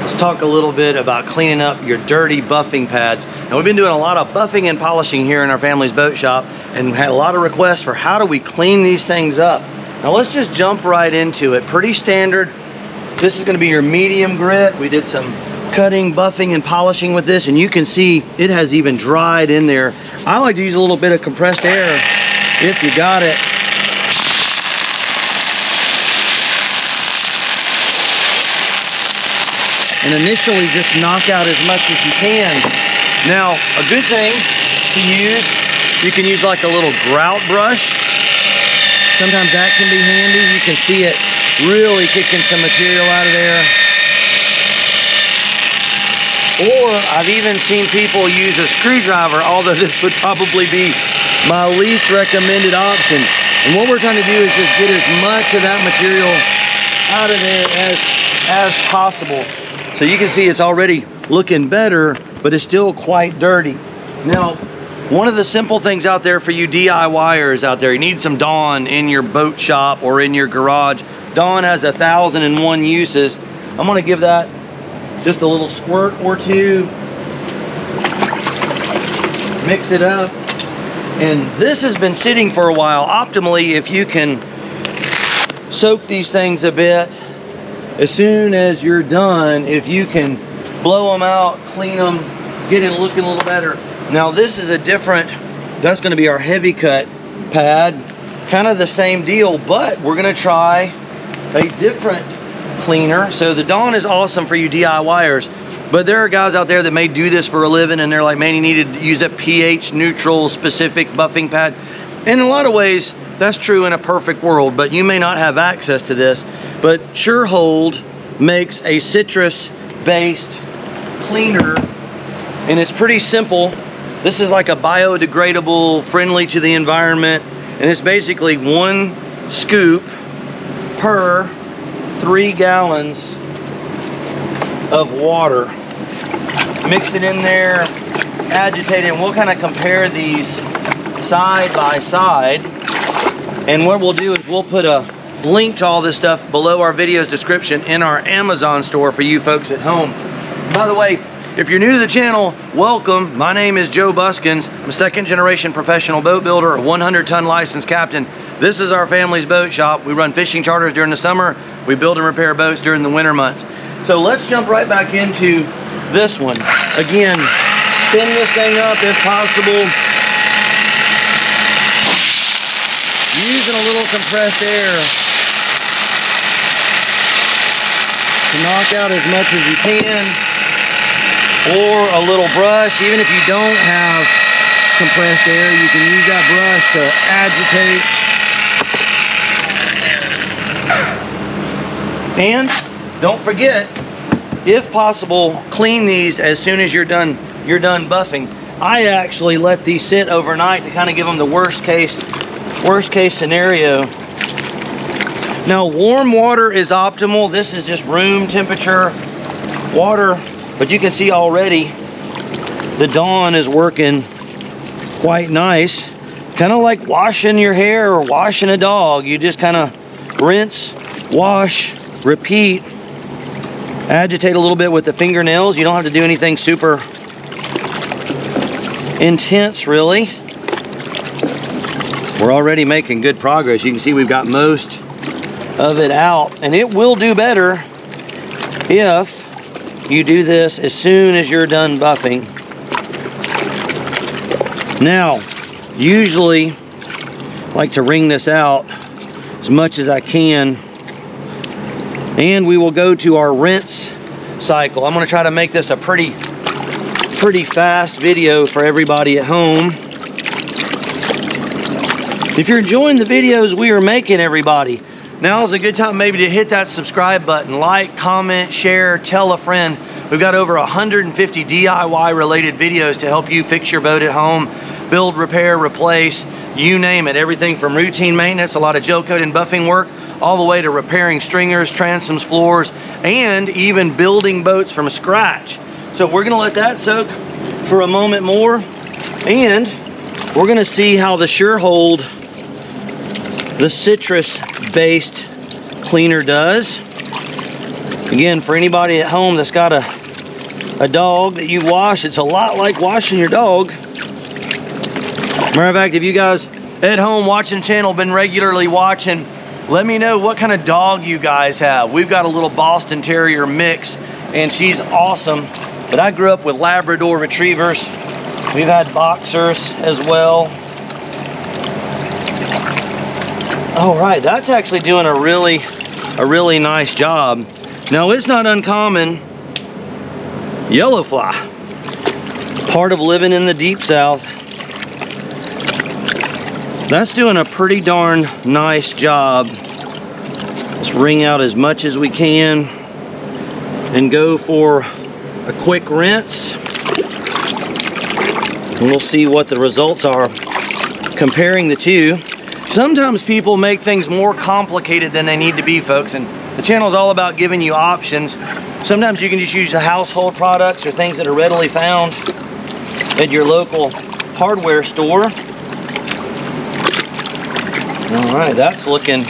let's talk a little bit about cleaning up your dirty buffing pads. Now, we've been doing a lot of buffing and polishing here in our family's boat shop and had a lot of requests for how do we clean these things up. Now let's just jump right into it. Pretty standard. This is going to be your medium grit. We did some cutting, buffing, and polishing with this, and you can see it has even dried in there. I like to use a little bit of compressed air if you got it. And initially just knock out as much as you can. Now, a good thing to use, you can use like a little grout brush. Sometimes that can be handy. You can see it really kicking some material out of there. Or I've even seen people use a screwdriver, although this would probably be my least recommended option. And what we're trying to do is just get as much of that material out of there as possible. So you can see it's already looking better, but it's still quite dirty. Now, one of the simple things out there for you DIYers out there, you need some Dawn in your boat shop or in your garage. Dawn has 1,001 uses. I'm gonna give that just a little squirt or two. Mix it up. And this has been sitting for a while. Optimally, if you can soak these things a bit, as soon as you're done, if you can blow them out, clean them, get it looking a little better. Now this is a different, that's gonna be our heavy cut pad. Kind of the same deal, but we're gonna try a different cleaner. So the Dawn is awesome for you DIYers, but there are guys out there that may do this for a living and they're like, man, you need to use a pH neutral specific buffing pad. And in a lot of ways, that's true in a perfect world, but you may not have access to this. But SureHold makes a citrus-based cleaner, and it's pretty simple. This is like a biodegradable, friendly to the environment, and it's basically 1 scoop per 3 gallons of water. Mix it in there, agitate it, and we'll kind of compare these side by side. And what we'll do is we'll put a link to all this stuff below our video's description in our Amazon store for you folks at home. By the way, if you're new to the channel, welcome. My name is Joe Buskins. I'm a 2nd generation professional boat builder, a 100-ton licensed captain. This is our family's boat shop. We run fishing charters during the summer. We build and repair boats during the winter months. So let's jump right back into this one. Again, spin this thing up if possible. Using a little compressed air to knock out as much as you can, or a little brush. Even if you don't have compressed air, you can use that brush to agitate. And don't forget, if possible, clean these as soon as you're done buffing. I actually let these sit overnight to kind of give them the worst case scenario. Now, warm water is optimal. This is just room temperature water, but you can see already the Dawn is working quite nice. Kind of like washing your hair or washing a dog. You just kind of rinse, wash, repeat, agitate a little bit with the fingernails. You don't have to do anything super intense, really. We're already making good progress. You can see we've got most of it out, and it will do better if you do this as soon as you're done buffing. Now, usually I like to wring this out as much as I can, and we will go to our rinse cycle. I'm going to try to make this a pretty fast video for everybody at home. If you're enjoying the videos we are making, everybody, now is a good time maybe to hit that subscribe button, like, comment, share, tell a friend. We've got over 150 DIY related videos to help you fix your boat at home, build, repair, replace, you name it. Everything from routine maintenance, a lot of Gelcoat and buffing work, all the way to repairing stringers, transoms, floors, and even building boats from scratch. So we're gonna let that soak for a moment more, and we're gonna see how the SureHold, the citrus-based cleaner does. Again, for anybody at home that's got a dog that you wash, it's a lot like washing your dog. Matter of fact, if you guys at home watching the channel been regularly watching, let me know what kind of dog you guys have. We've got a little Boston Terrier mix, and she's awesome. But I grew up with Labrador Retrievers. We've had Boxers as well. All right, that's actually doing a really nice job. Now, it's not uncommon. Yellow fly, part of living in the deep south. That's doing a pretty darn nice job. Let's wring out as much as we can and go for a quick rinse. And we'll see what the results are comparing the two. Sometimes people make things more complicated than they need to be, folks, and the channel is all about giving you options. Sometimes you can just use the household products or things that are readily found at your local hardware store. All right, that's looking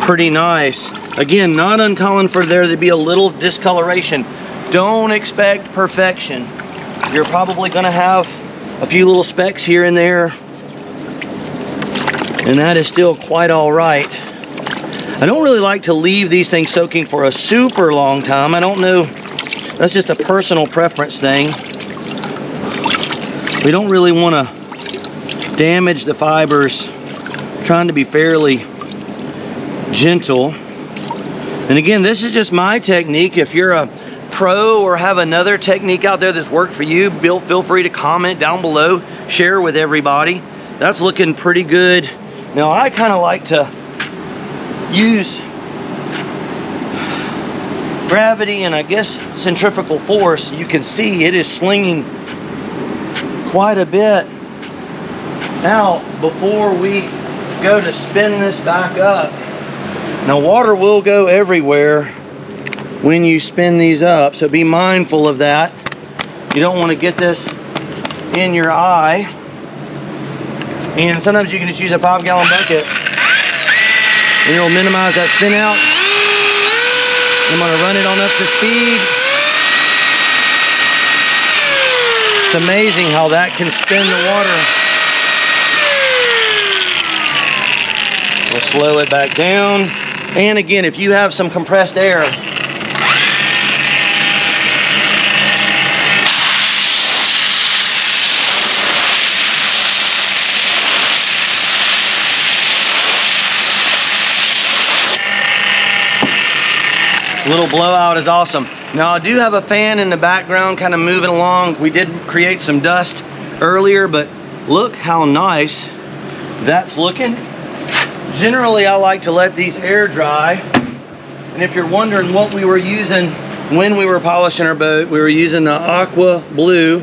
pretty nice. Again, not uncommon for there to be a little discoloration. Don't expect perfection. You're probably gonna have a few little specks here and there, and that is still quite all right. I don't really like to leave these things soaking for a super long time. I don't know, that's just a personal preference thing. We don't really wanna damage the fibers, trying to be fairly gentle. And again, this is just my technique. If you're a pro or have another technique out there that's worked for you, feel free to comment down below, share with everybody. That's looking pretty good. Now, I kind of like to use gravity and I guess centrifugal force. You can see it is slinging quite a bit out before we go to spin this back up. Now, water will go everywhere when you spin these up, so be mindful of that. You don't want to get this in your eye. And sometimes you can just use a 5-gallon bucket and it'll minimize that spin out. I'm going to run it on up to speed. It's amazing how that can spin the water. We'll slow it back down. And again, if you have some compressed air, little blowout is awesome. Now, I do have a fan in the background kind of moving along. We did create some dust earlier, but look how nice that's looking. Generally, I like to let these air dry. And if you're wondering what we were using when we were polishing our boat, we were using the aqua blue.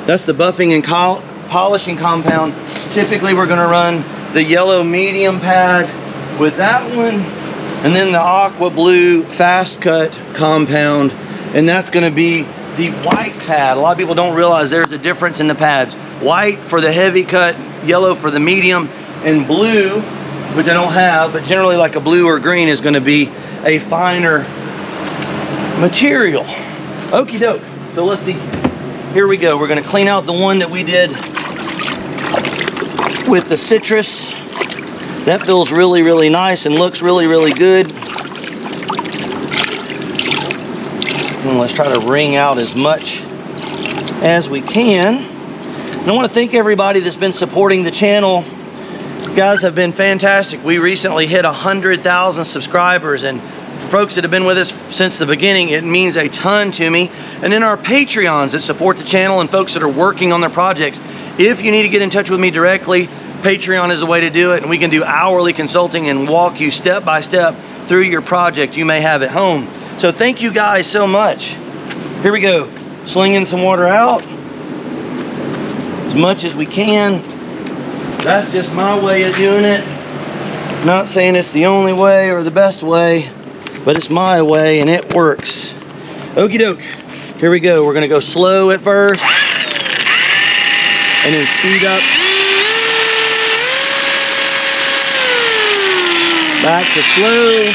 That's the buffing and polishing compound. Typically, we're going to run the yellow medium pad with that one, and then the aqua blue fast cut compound, and that's going to be the white pad. A lot of people don't realize there's a difference in the pads. White for the heavy cut, yellow for the medium, and blue, which I don't have, but generally like a blue or green, is going to be a finer material. Okie doke. So let's see. Here we go. We're going to clean out the one that we did with the citrus. That feels really, really nice and looks really, really good. And let's try to wring out as much as we can. And I want to thank everybody that's been supporting the channel. You guys have been fantastic. We recently hit 100,000 subscribers, and folks that have been with us since the beginning, it means a ton to me. And then our Patreons that support the channel and folks that are working on their projects. If you need to get in touch with me directly, Patreon is the way to do it, and we can do hourly consulting and walk you step by step through your project you may have at home. So thank you guys so much. Here we go. Slinging some water out as much as we can. That's just my way of doing it. Not saying it's the only way or the best way, but it's my way and it works. Okie doke. Here we go. We're going to go slow at first and then speed up. Back to slow.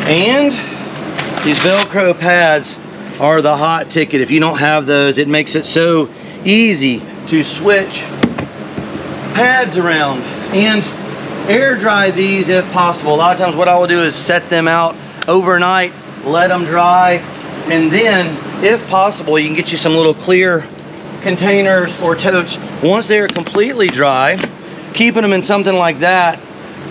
And these Velcro pads are the hot ticket. If you don't have those, it makes it so easy to switch pads around and air dry these if possible. A lot of times what I will do is set them out overnight, let them dry, and then if possible you can get you some little clear containers or totes. Once they're completely dry, keeping them in something like that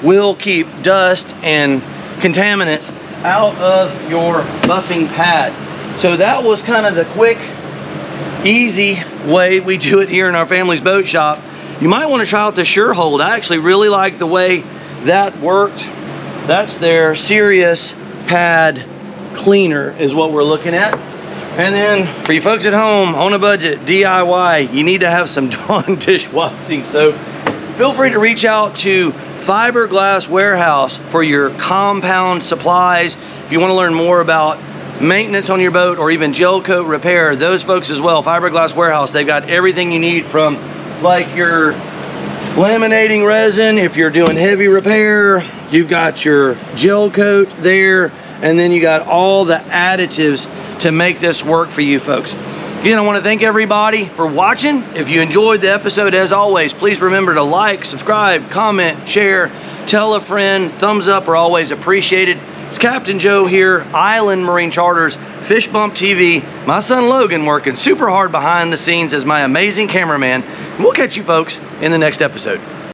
will keep dust and contaminants out of your buffing pad. So that was kind of the quick, easy way we do it here in our family's boat shop. You might want to try out the Sure-Hold. I actually really like the way that worked. That's their Serious Pad Cleaner is what we're looking at. And then for you folks at home on a budget, DIY, you need to have some Dawn dishwashing. So feel free to reach out to Fiberglass Warehouse for your compound supplies. If you want to learn more about maintenance on your boat or even gel coat repair, those folks as well, Fiberglass Warehouse, they've got everything you need, from like your laminating resin, if you're doing heavy repair, you've got your gel coat there, and then you got all the additives to make this work for you folks. Again, I want to thank everybody for watching. If you enjoyed the episode, as always, please remember to like, subscribe, comment, share, tell a friend. Thumbs up are always appreciated. It's Captain Joe here, Island Marine Charters, Fish Bump TV. My son Logan working super hard behind the scenes as my amazing cameraman. And we'll catch you folks in the next episode.